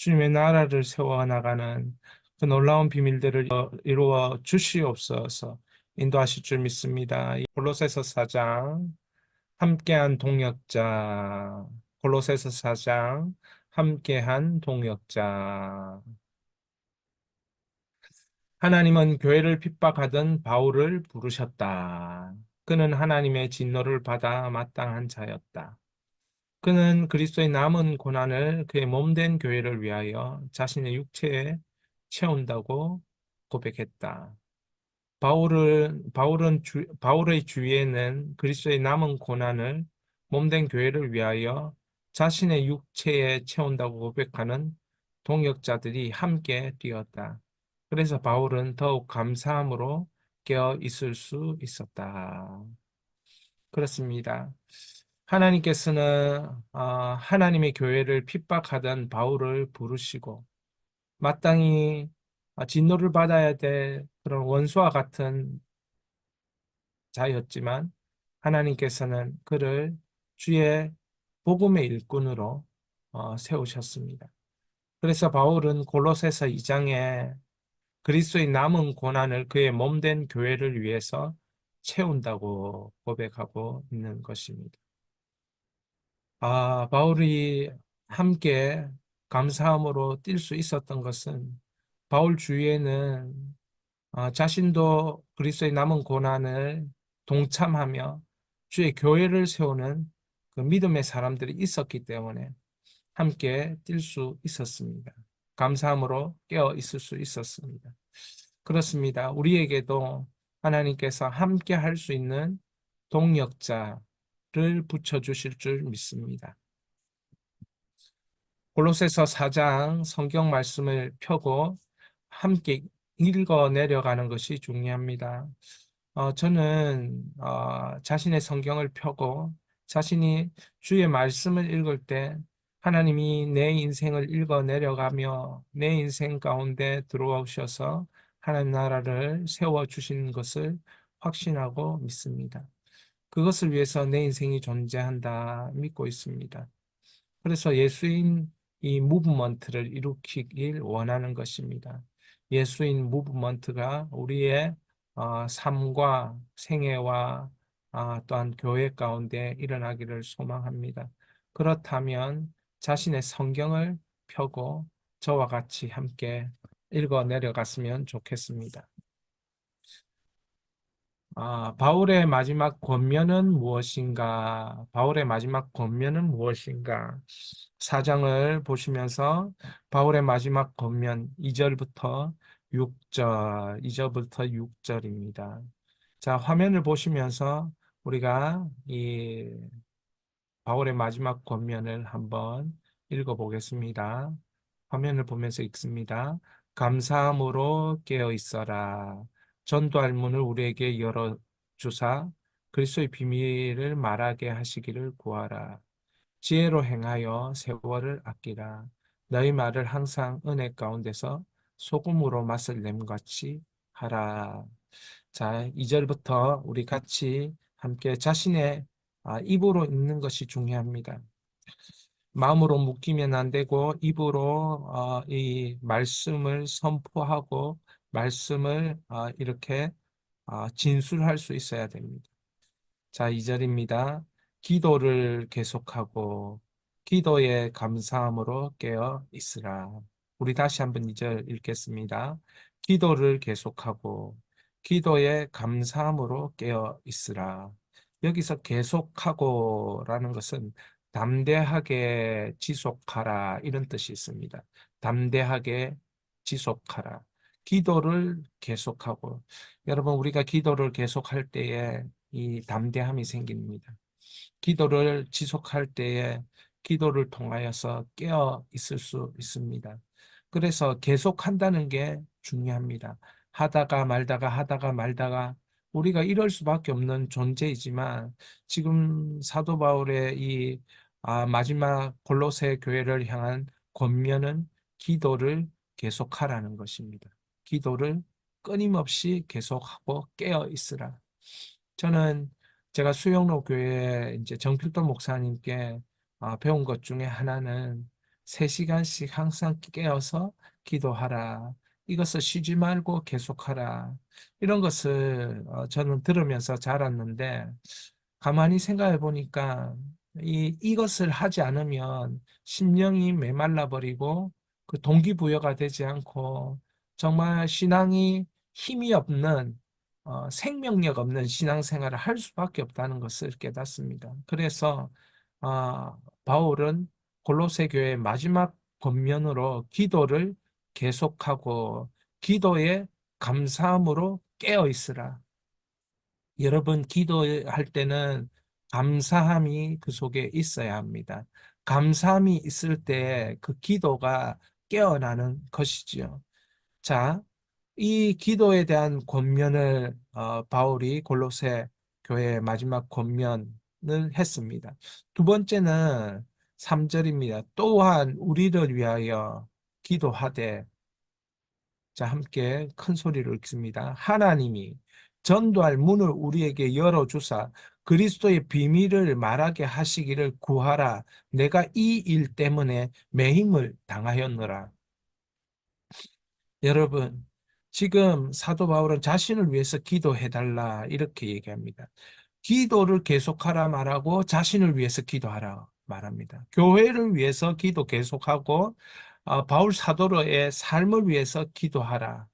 주님의 나라를 세워나가는 그 놀라운 비밀들을 이루어 주시옵소서. 인도하실 줄 믿습니다. 골로새서 4장 함께한 동역자. 골로새서 4장 함께한 동역자. 하나님은 교회를 핍박하던 바울을 부르셨다. 그는 하나님의 진노를 받아 마땅한 자였다. 그는 그리스도의 남은 고난을 그의 몸된 교회를 위하여 자신의 육체에 채운다고 고백했다. 바울의 주위에는 그리스도의 남은 고난을 몸된 교회를 위하여 자신의 육체에 채운다고 고백하는 동역자들이 함께 뛰었다. 그래서 바울은 더욱 감사함으로 깨어 있을 수 있었다. 그렇습니다. 하나님께서는 하나님의 교회를 핍박하던 바울을 부르시고 마땅히 진노를 받아야 될 그런 원수와 같은 자였지만 하나님께서는 그를 주의 복음의 일꾼으로 세우셨습니다. 그래서 바울은 골로새서 2장에 그리스도의 남은 고난을 그의 몸된 교회를 위해서 채운다고 고백하고 있는 것입니다. 바울이 함께 감사함으로 뛸 수 있었던 것은 바울 주위에는 자신도 그리스도의 남은 고난을 동참하며 주의 교회를 세우는 그 믿음의 사람들이 있었기 때문에 함께 뛸 수 있었습니다. 감사함으로 깨어 있을 수 있었습니다. 그렇습니다. 우리에게도 하나님께서 함께 할 수 있는 동역자를 붙여주실 줄 믿습니다. 골로새서 4장 성경 말씀을 펴고 함께 읽어 내려가는 것이 중요합니다. 저는 자신의 성경을 펴고 자신이 주의 말씀을 읽을 때 하나님이 내 인생을 읽어 내려가며 내 인생 가운데 들어오셔서 하나님 나라를 세워주신 것을 확신하고 믿습니다. 그것을 위해서 내 인생이 존재한다 믿고 있습니다. 그래서 예수인 이 무브먼트를 일으키길 원하는 것입니다. 예수인 무브먼트가 우리의 삶과 생애와 또한 교회 가운데 일어나기를 소망합니다. 그렇다면 자신의 성경을 펴고 저와 같이 함께 읽어 내려갔으면 좋겠습니다. 바울의 마지막 권면은 무엇인가? 바울의 마지막 권면은 무엇인가? 사장을 보시면서 바울의 마지막 권면 2절부터 6절, 2절부터 6절입니다. 자, 화면을 보시면서 우리가 이 바울의 마지막 권면을 한번 읽어보겠습니다. 화면을 보면서 읽습니다. 감사함으로 깨어 있어라. 전도할 문을 우리에게 열어 주사 그리스도의 비밀을 말하게 하시기를 구하라. 지혜로 행하여 세월을 아끼라. 너희 말을 항상 은혜 가운데서 소금으로 맛을 냄같이 하라. 자, 2절부터 우리 같이 함께 자신의 입으로 읽는 것이 중요합니다. 마음으로 묶이면 안 되고 입으로 이 말씀을 선포하고 말씀을 이렇게 진술할 수 있어야 됩니다. 자, 2절입니다. 기도를 계속하고 기도에 감사함으로 깨어 있으라. 우리 다시 한번 2절 읽겠습니다. 기도를 계속하고 기도에 감사함으로 깨어 있으라. 여기서 계속하고라는 것은 담대하게 지속하라 이런 뜻이 있습니다. 담대하게 지속하라. 기도를 계속하고 여러분 우리가 기도를 계속할 때에 이 담대함이 생깁니다. 기도를 지속할 때에 기도를 통하여서 깨어 있을 수 있습니다. 그래서 계속한다는 게 중요합니다. 하다가 말다가 우리가 이럴 수밖에 없는 존재이지만 지금 사도 바울의 이 마지막 골로새 교회를 향한 권면은 기도를 계속하라는 것입니다. 기도를 끊임없이 계속하고 깨어 있으라. 저는 제가 수영로 교회 이제 정필돈 목사님께 배운 것 중에 하나는 3시간씩 항상 깨어서 기도하라. 이것을 쉬지 말고 계속하라. 이런 것을 저는 들으면서 자랐는데 가만히 생각해 보니까 이것을 하지 않으면 심령이 메말라 버리고 그 동기부여가 되지 않고 정말 신앙이 힘이 없는 생명력 없는 신앙생활을 할 수밖에 없다는 것을 깨닫습니다. 그래서 바울은 골로새 교회 마지막 권면으로 기도를 계속하고 기도에 감사함으로 깨어 있으라. 여러분, 기도할 때는 감사함이 그 속에 있어야 합니다. 감사함이 있을 때 그 기도가 깨어나는 것이지요. 자, 이 기도에 대한 권면을 바울이 골로새 교회의 마지막 권면을 했습니다. 두 번째는 3절입니다. 또한 우리를 위하여 기도하되, 자, 함께 큰 소리로 읽습니다. 하나님이 전도할 문을 우리에게 열어주사 그리스도의 비밀을 말하게 하시기를 구하라. 내가 이 일 때문에 매임을 당하였노라. 여러분, 지금 사도 바울은 자신을 위해서 기도해달라 이렇게 얘기합니다. 기도를 계속하라 말하고 자신을 위해서 기도하라 말합니다. 교회를 위해서 기도 계속하고 바울 사도로의 삶을 위해서 기도하라.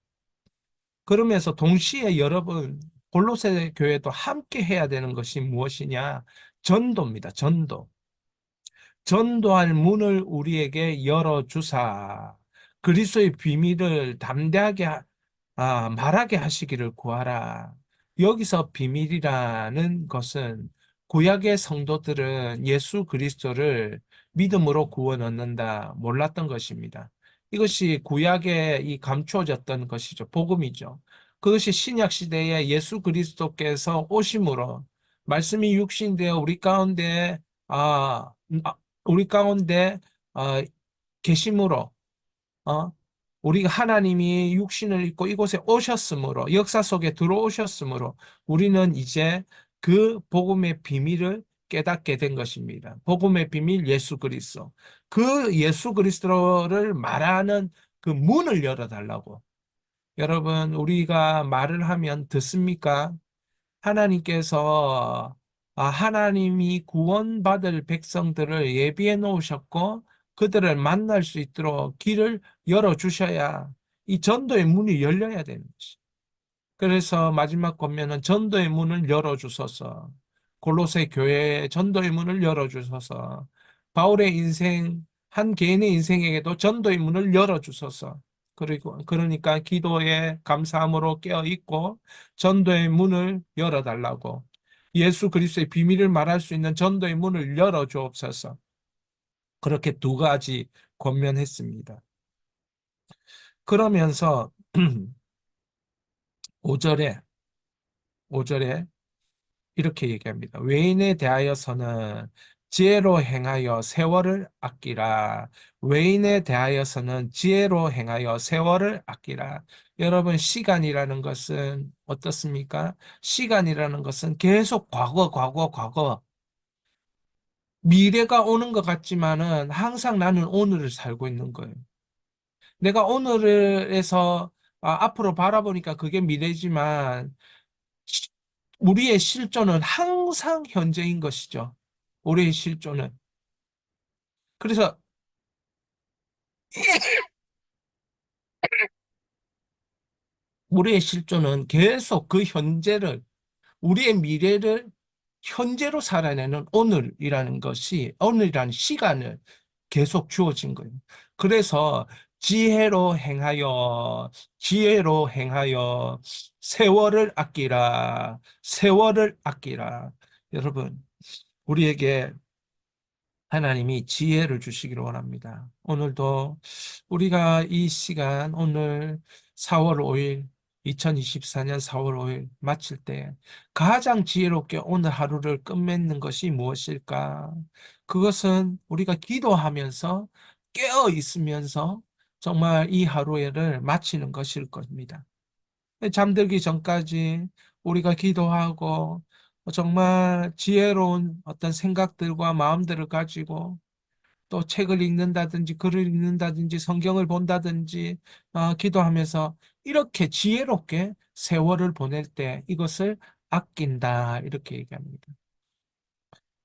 그러면서 동시에 여러분 골로새 교회도 함께 해야 되는 것이 무엇이냐? 전도입니다. 전도. 전도할 문을 우리에게 열어주사 그리스도의 비밀을 담대하게 말하게 하시기를 구하라. 여기서 비밀이라는 것은 구약의 성도들은 예수 그리스도를 믿음으로 구원 얻는다 몰랐던 것입니다. 이것이 구약에 이 감추어졌던 것이죠. 복음이죠. 그것이 신약 시대에 예수 그리스도께서 오심으로 말씀이 육신되어 아, 우리 가운데 어, 계심으로 어, 우리가 하나님이 육신을 입고 이곳에 오셨으므로 역사 속에 들어오셨으므로 우리는 이제 그 복음의 비밀을 깨닫게 된 것입니다. 복음의 비밀 예수 그리스도. 그 예수 그리스도를 말하는 그 문을 열어달라고. 여러분, 우리가 말을 하면 듣습니까? 하나님께서 하나님이 구원받을 백성들을 예비해 놓으셨고 그들을 만날 수 있도록 길을 열어 주셔야 이 전도의 문이 열려야 되는 것이. 그래서 마지막 권면은 전도의 문을 열어 주소서. 골로새 교회의 전도의 문을 열어 주소서. 바울의 인생 한 개인의 인생에게도 전도의 문을 열어 주소서. 그리고 그러니까 기도에 감사함으로 깨어 있고 전도의 문을 열어 달라고. 예수 그리스도의 비밀을 말할 수 있는 전도의 문을 열어 주옵소서. 그렇게 두 가지 권면했습니다. 그러면서 5절에 5절에 이렇게 얘기합니다. 외인에 대하여서는 지혜로 행하여 세월을 아끼라. 외인에 대하여서는 지혜로 행하여 세월을 아끼라. 여러분, 시간이라는 것은 어떻습니까? 시간이라는 것은 계속 과거, 과거, 과거. 미래가 오는 것 같지만은 항상 나는 오늘을 살고 있는 거예요. 내가 오늘에서 앞으로 바라보니까 그게 미래지만 우리의 실존은 항상 현재인 것이죠. 우리의 실존은. 그래서 우리의 실존은 계속 그 현재를, 우리의 미래를 현재로 살아내는 오늘이라는 것이, 오늘이라는 시간을 계속 주어진 거예요. 그래서 지혜로 행하여 세월을 아끼라, 세월을 아끼라. 여러분, 우리에게 하나님이 지혜를 주시기를 원합니다. 오늘도 우리가 이 시간, 오늘 4월 5일, 2024년 4월 5일 마칠 때 가장 지혜롭게 오늘 하루를 끝맺는 것이 무엇일까? 그것은 우리가 기도하면서 깨어 있으면서 정말 이 하루를 마치는 것일 겁니다. 잠들기 전까지 우리가 기도하고 정말 지혜로운 어떤 생각들과 마음들을 가지고 또 책을 읽는다든지 글을 읽는다든지 성경을 본다든지 기도하면서 이렇게 지혜롭게 세월을 보낼 때 이것을 아낀다 이렇게 얘기합니다.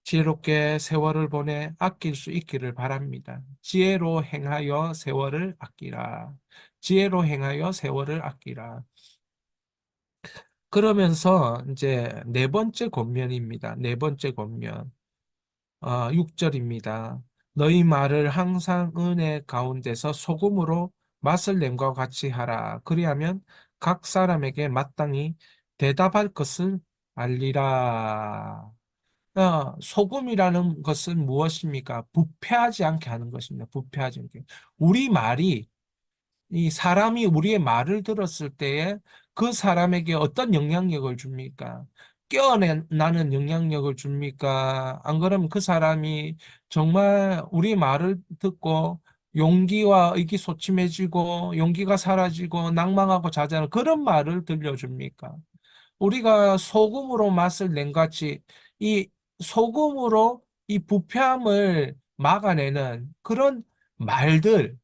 지혜롭게 세월을 보내 아낄 수 있기를 바랍니다. 지혜로 행하여 세월을 아끼라. 지혜로 행하여 세월을 아끼라. 그러면서 이제 네 번째 권면입니다. 네 번째 권면. 6절입니다. 너희 말을 항상 은혜 가운데서 소금으로 맛을 냄과 같이 하라. 그리하면 각 사람에게 마땅히 대답할 것을 알리라. 소금이라는 것은 무엇입니까? 부패하지 않게 하는 것입니다. 부패하지 않게. 우리 말이 이 사람이 우리의 말을 들었을 때에 그 사람에게 어떤 영향력을 줍니까? 깨어나는 영향력을 줍니까? 안 그러면 그 사람이 정말 우리 말을 듣고 용기와 의기소침해지고 용기가 사라지고 낭망하고 좌절하는 그런 말을 들려줍니까? 우리가 소금으로 맛을 낸 같이 이 소금으로 이 부패함을 막아내는 그런 말들,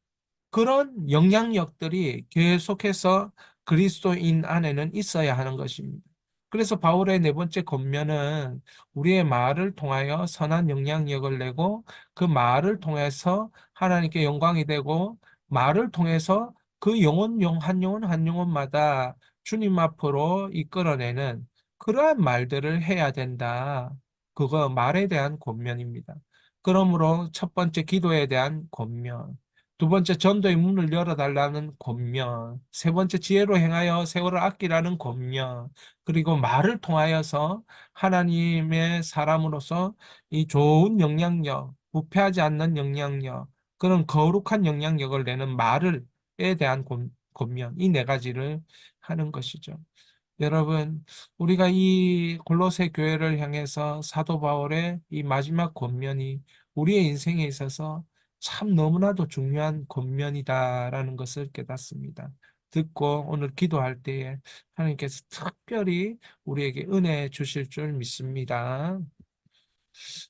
그런 영향력들이 계속해서 그리스도인 안에는 있어야 하는 것입니다. 그래서 바울의 네 번째 권면은 우리의 말을 통하여 선한 영향력을 내고 그 말을 통해서 하나님께 영광이 되고 말을 통해서 그 한 영혼 한 영혼마다 주님 앞으로 이끌어내는 그러한 말들을 해야 된다. 그거 말에 대한 권면입니다. 그러므로 첫 번째 기도에 대한 권면. 두 번째 전도의 문을 열어달라는 권면, 세 번째 지혜로 행하여 세월을 아끼라는 권면, 그리고 말을 통하여서 하나님의 사람으로서 이 좋은 영향력, 부패하지 않는 영향력, 그런 거룩한 영향력을 내는 말을에 대한 권면, 이 네 가지를 하는 것이죠. 여러분, 우리가 이 골로새 교회를 향해서 사도 바울의 이 마지막 권면이 우리의 인생에 있어서 참 너무나도 중요한 권면이다라는 것을 깨닫습니다. 듣고 오늘 기도할 때에 하나님께서 특별히 우리에게 은혜 주실 줄 믿습니다.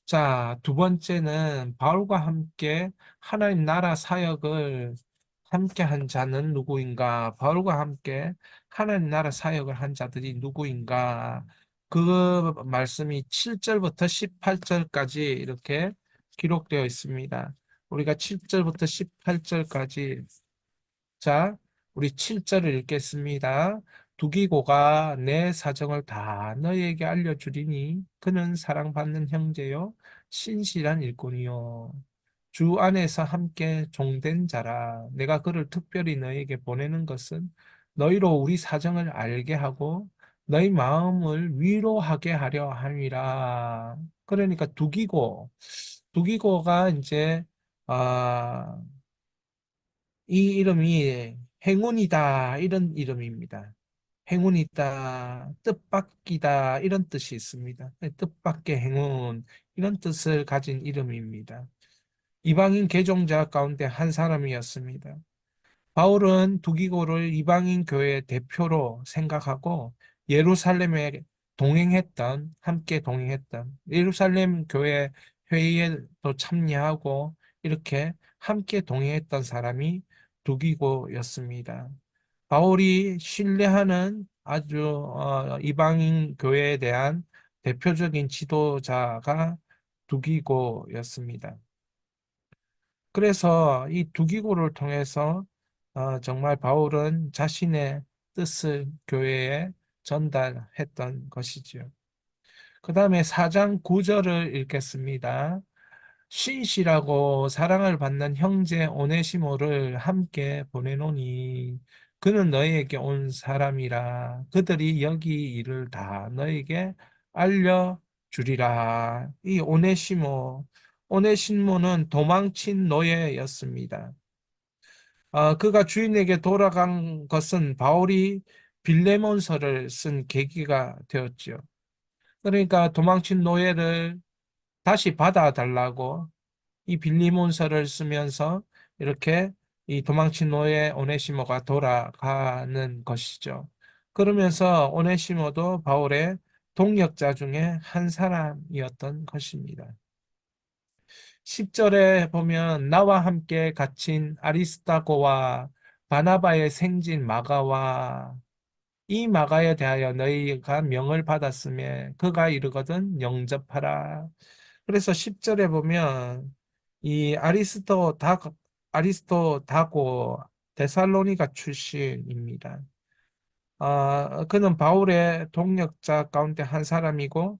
자, 두 번째는 바울과 함께 하나님 나라 사역을 함께 한 자는 누구인가? 바울과 함께 하나님 나라 사역을 한 자들이 누구인가? 그 말씀이 7절부터 18절까지 이렇게 기록되어 있습니다. 우리가 7절부터 18절까지 자, 우리 7절을 읽겠습니다. 두기고가 내 사정을 다 너희에게 알려주리니 그는 사랑받는 형제요 신실한 일꾼이요 주 안에서 함께 종된 자라. 내가 그를 특별히 너희에게 보내는 것은 너희로 우리 사정을 알게 하고 너희 마음을 위로하게 하려 함이라. 그러니까 두기고가 이제 아 이 이름이 행운이다 이런 이름입니다. 행운이다, 뜻밖이다 이런 뜻이 있습니다. 뜻밖의 행운 이런 뜻을 가진 이름입니다. 이방인 개종자 가운데 한 사람이었습니다. 바울은 두기고를 이방인 교회의 대표로 생각하고 예루살렘에 함께 동행했던 예루살렘 교회 회의에도 참여하고 이렇게 함께 동행했던 사람이 두기고였습니다. 바울이 신뢰하는 아주 이방인 교회에 대한 대표적인 지도자가 두기고였습니다. 그래서 이 두기고를 통해서 정말 바울은 자신의 뜻을 교회에 전달했던 것이지요. 그 다음에 4장 9절을 읽겠습니다. 신실하고 사랑을 받는 형제 오네시모를 함께 보내노니 그는 너희에게 온 사람이라 그들이 여기 일을 다 너희에게 알려주리라. 이 오네시모는 도망친 노예였습니다. 그가 주인에게 돌아간 것은 바울이 빌레몬서를 쓴 계기가 되었죠. 그러니까 도망친 노예를 다시 받아달라고 이 빌리몬서를 쓰면서 이렇게 이 도망친 노예 오네시모가 돌아가는 것이죠. 그러면서 오네시모도 바울의 동역자 중에 한 사람이었던 것입니다. 10절에 보면 나와 함께 갇힌 아리스타고와 바나바의 생진 마가와 이 마가에 대하여 너희가 명을 받았으며 그가 이르거든 영접하라. 그래서 10절에 보면 이 아리스토다고 데살로니가 출신입니다. 그는 바울의 동역자 가운데 한 사람이고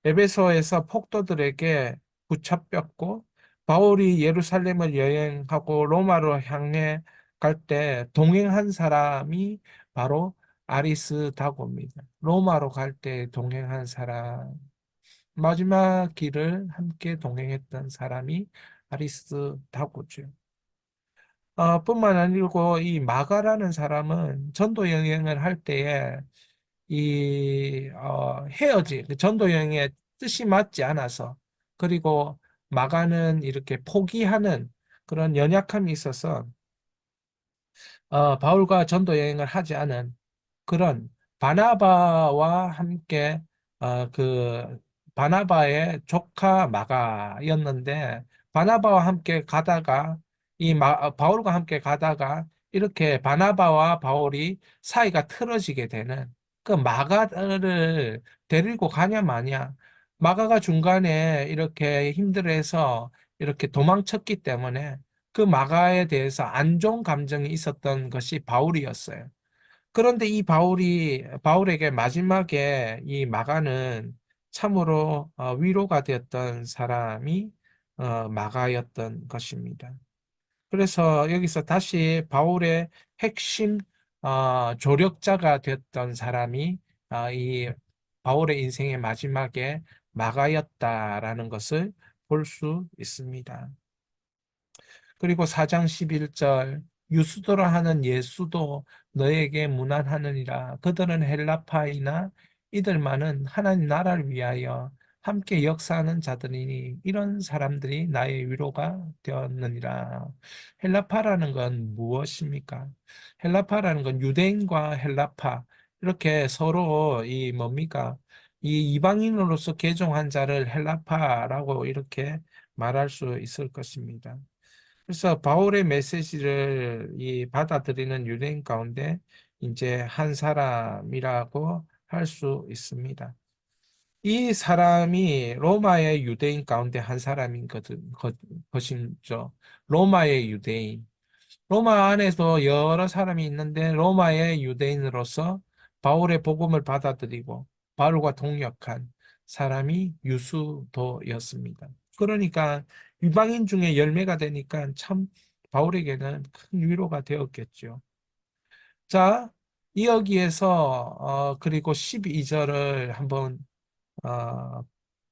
에베소에서 폭도들에게 붙잡혔고 바울이 예루살렘을 여행하고 로마로 향해 갈 때 동행한 사람이 바로 아리스다고입니다. 로마로 갈 때 동행한 사람, 마지막 길을 함께 동행했던 사람이 아리스다고죠. 뿐만 아니고 이 마가라는 사람은 전도 여행을 할 때에 헤어진 그 전도 여행의 뜻이 맞지 않아서 그리고 마가는 이렇게 포기하는 그런 연약함이 있어서 바울과 전도 여행을 하지 않은 그런 바나바와 함께 그 바나바의 조카 마가였는데 바나바와 함께 가다가 바울과 함께 가다가 이렇게 바나바와 바울이 사이가 틀어지게 되는 그 마가를 데리고 가냐 마냐 마가가 중간에 이렇게 힘들어해서 이렇게 도망쳤기 때문에 그 마가에 대해서 안 좋은 감정이 있었던 것이 바울이었어요. 그런데 이 바울에게 마지막에 이 마가는 참으로 위로가 되었던 사람이 마가였던 것입니다. 그래서 여기서 다시 바울의 핵심 조력자가 되었던 사람이 이 바울의 인생의 마지막에 마가였다라는 것을 볼 수 있습니다. 그리고 4장 11절 유수도라 하는 예수도 너에게 문안하느니라. 그들은 헬라파이나 이들만은 하나님 나라를 위하여 함께 역사하는 자들이니 이런 사람들이 나의 위로가 되었느니라. 헬라파라는 건 무엇입니까? 헬라파라는 건 유대인과 헬라파 이렇게 서로 이 뭡니까? 이 이방인으로서 개종한 자를 헬라파라고 이렇게 말할 수 있을 것입니다. 그래서 바울의 메시지를 이 받아들이는 유대인 가운데 이제 한 사람이라고 할 수 있습니다. 이 사람이 로마의 유대인 가운데 한 사람인 것이죠. 로마의 유대인. 로마 안에서 여러 사람이 있는데 로마의 유대인으로서 바울의 복음을 받아들이고 바울과 동역한 사람이 유수도였습니다. 그러니까 이방인 중에 열매가 되니까 참 바울에게는 큰 위로가 되었겠죠. 자, 여기에서 그리고 12절을 한번 어,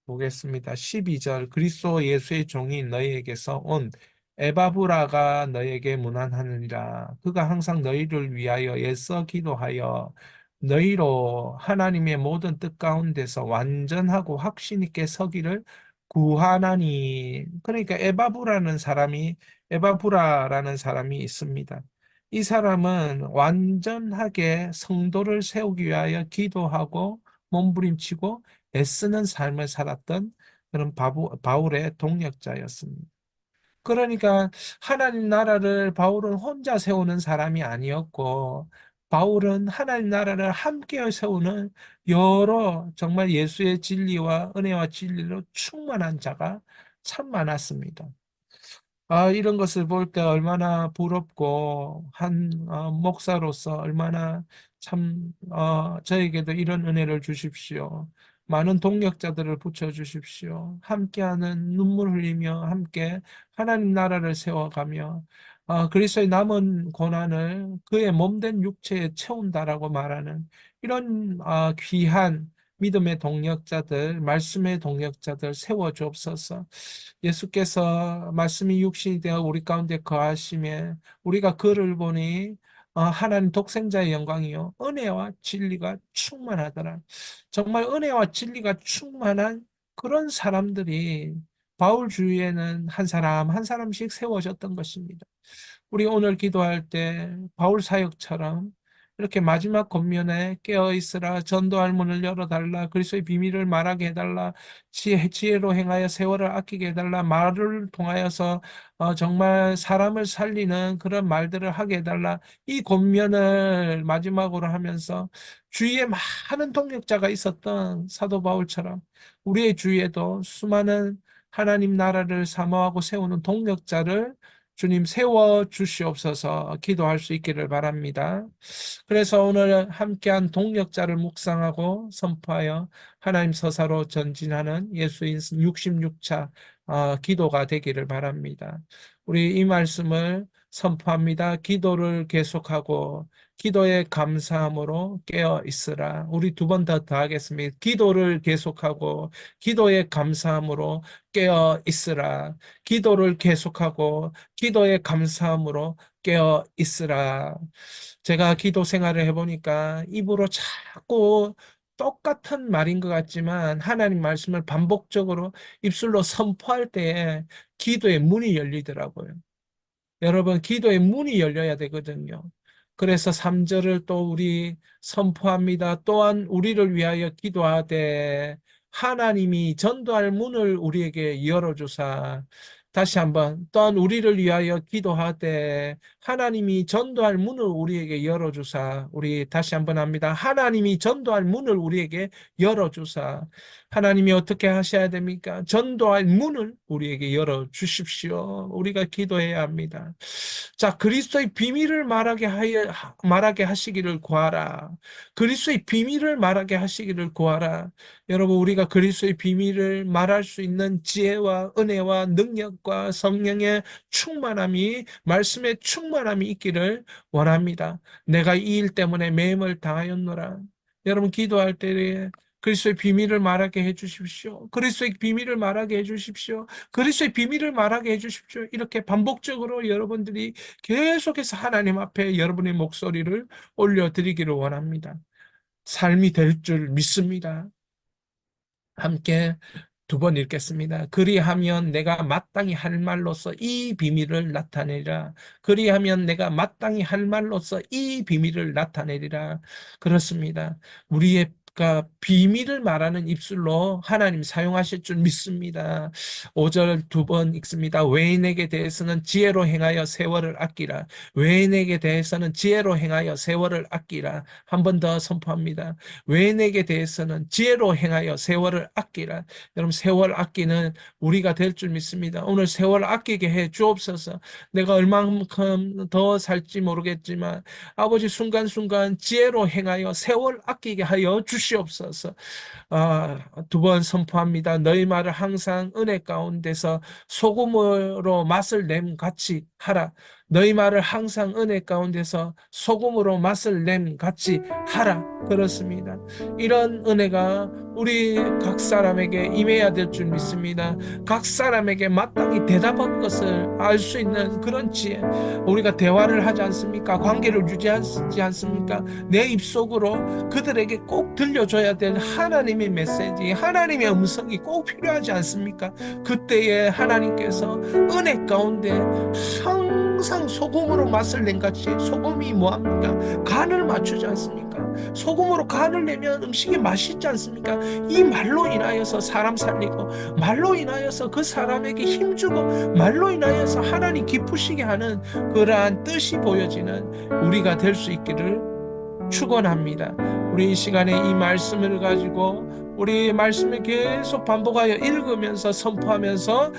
보겠습니다. 12절 그리스도 예수의 종이 너희에게서 온 에바브라가 너희에게 문안하느니라. 그가 항상 너희를 위하여 애써 기도하여 너희로 하나님의 모든 뜻 가운데서 완전하고 확신 있게 서기를 구하나니. 그러니까 에바브라라는 사람이 있습니다. 이 사람은 완전하게 성도를 세우기 위하여 기도하고 몸부림치고 애쓰는 삶을 살았던 그런 바울의 동역자였습니다. 그러니까 하나님 나라를 바울은 혼자 세우는 사람이 아니었고, 바울은 하나님 나라를 함께 세우는 여러 정말 예수의 진리와 은혜와 진리로 충만한 자가 참 많았습니다. 이런 것을 볼 때 얼마나 부럽고 한 목사로서 얼마나 참 저에게도 이런 은혜를 주십시오. 많은 동역자들을 붙여 주십시오. 함께하는 눈물 흘리며 함께 하나님 나라를 세워가며 그리스도의 남은 고난을 그의 몸된 육체에 채운다라고 말하는 이런 귀한 믿음의 동역자들, 말씀의 동역자들 세워 주옵소서. 예수께서 말씀이 육신이 되어 우리 가운데 거하심에 우리가 그를 보니 하나님 독생자의 영광이요 은혜와 진리가 충만하더라. 정말 은혜와 진리가 충만한 그런 사람들이 바울 주위에는 한 사람 한 사람씩 세워졌던 것입니다. 우리 오늘 기도할 때 바울 사역처럼 이렇게 마지막 권면에 깨어 있으라, 전도할 문을 열어달라, 그리스도의 비밀을 말하게 해달라, 지혜로 행하여 세월을 아끼게 해달라, 말을 통하여서 정말 사람을 살리는 그런 말들을 하게 해달라. 이 권면을 마지막으로 하면서 주위에 많은 동역자가 있었던 사도 바울처럼 우리의 주위에도 수많은 하나님 나라를 사모하고 세우는 동역자를 주님 세워 주시옵소서 기도할 수 있기를 바랍니다. 그래서 오늘 함께한 동역자를 묵상하고 선포하여 하나님 서사로 전진하는 예수인 66차 기도가 되기를 바랍니다. 우리 이 말씀을 선포합니다. 기도를 계속하고 기도에 감사함으로 깨어 있으라. 우리 두 번 더 하겠습니다. 기도를 계속하고 기도에 감사함으로 깨어 있으라. 기도를 계속하고 기도에 감사함으로 깨어 있으라. 제가 기도 생활을 해보니까 입으로 자꾸 똑같은 말인 것 같지만 하나님 말씀을 반복적으로 입술로 선포할 때에 기도의 문이 열리더라고요. 여러분, 기도의 문이 열려야 되거든요. 그래서 3절을 또 우리 선포합니다. 또한 우리를 위하여 기도하되 하나님이 전도할 문을 우리에게 열어주사. 다시 한번, 또한 우리를 위하여 기도하되 하나님이 전도할 문을 우리에게 열어주사. 우리 다시 한번 합니다. 하나님이 전도할 문을 우리에게 열어주사. 하나님이 어떻게 하셔야 됩니까? 전도할 문을 우리에게 열어주십시오. 우리가 기도해야 합니다. 자, 그리스도의 비밀을 말하게 하시기를 구하라. 그리스도의 비밀을 말하게 하시기를 구하라. 여러분, 우리가 그리스도의 비밀을 말할 수 있는 지혜와 은혜와 능력과 성령의 충만함이, 말씀의 충만함이 있기를 원합니다. 내가 이 일 때문에 매임을 당하였노라. 여러분, 기도할 때에 그리스도의 비밀을 말하게 해주십시오. 그리스도의 비밀을 말하게 해주십시오. 그리스도의 비밀을 말하게 해주십시오. 이렇게 반복적으로 여러분들이 계속해서 하나님 앞에 여러분의 목소리를 올려드리기를 원합니다. 삶이 될 줄 믿습니다. 함께 두 번 읽겠습니다. 그리하면 내가 마땅히 할 말로서 이 비밀을 나타내리라. 그리하면 내가 마땅히 할 말로서 이 비밀을 나타내리라. 그렇습니다. 우리의 비밀을 말하는 입술로 하나님 사용하실 줄 믿습니다. 5절 두 번 읽습니다. 외인에게 대해서는 지혜로 행하여 세월을 아끼라. 외인에게 대해서는 지혜로 행하여 세월을 아끼라. 한 번 더 선포합니다. 외인에게 대해서는 지혜로 행하여 세월을 아끼라. 여러분, 세월 아끼는 우리가 될 줄 믿습니다. 오늘 세월 아끼게 해 주옵소서. 내가 얼마만큼 더 살지 모르겠지만 아버지, 순간순간 지혜로 행하여 세월 아끼게 하여 주시옵소서. 두 번 선포합니다. 너희 말을 항상 은혜 가운데서 소금으로 맛을 냄 같이 하라. 너희 말을 항상 은혜 가운데서 소금으로 맛을 냄 같이 하라. 그렇습니다. 이런 은혜가 우리 각 사람에게 임해야 될 줄 믿습니다. 각 사람에게 마땅히 대답할 것을 알 수 있는 그런 지혜. 우리가 대화를 하지 않습니까? 관계를 유지하지 않습니까? 내 입속으로 그들에게 꼭 들려줘야 될 하나님의 메시지, 하나님의 음성이 꼭 필요하지 않습니까? 그때에 하나님께서 은혜 가운데 항상 소금으로 맛을 낸 같이, 소금이 뭐합니까? 간을 맞추지 않습니까? 소금으로 간을 내면 음식이 맛있지 않습니까? 이 말로 인하여서 사람 살리고, 말로 인하여서 그 사람에게 힘주고, 말로 인하여서 하나님 기쁘시게 하는 그러한 뜻이 보여지는 우리가 될 수 있기를 축원합니다. 우리 이 시간에 이 말씀을 가지고 우리 말씀을 계속 반복하여 읽으면서 선포하면서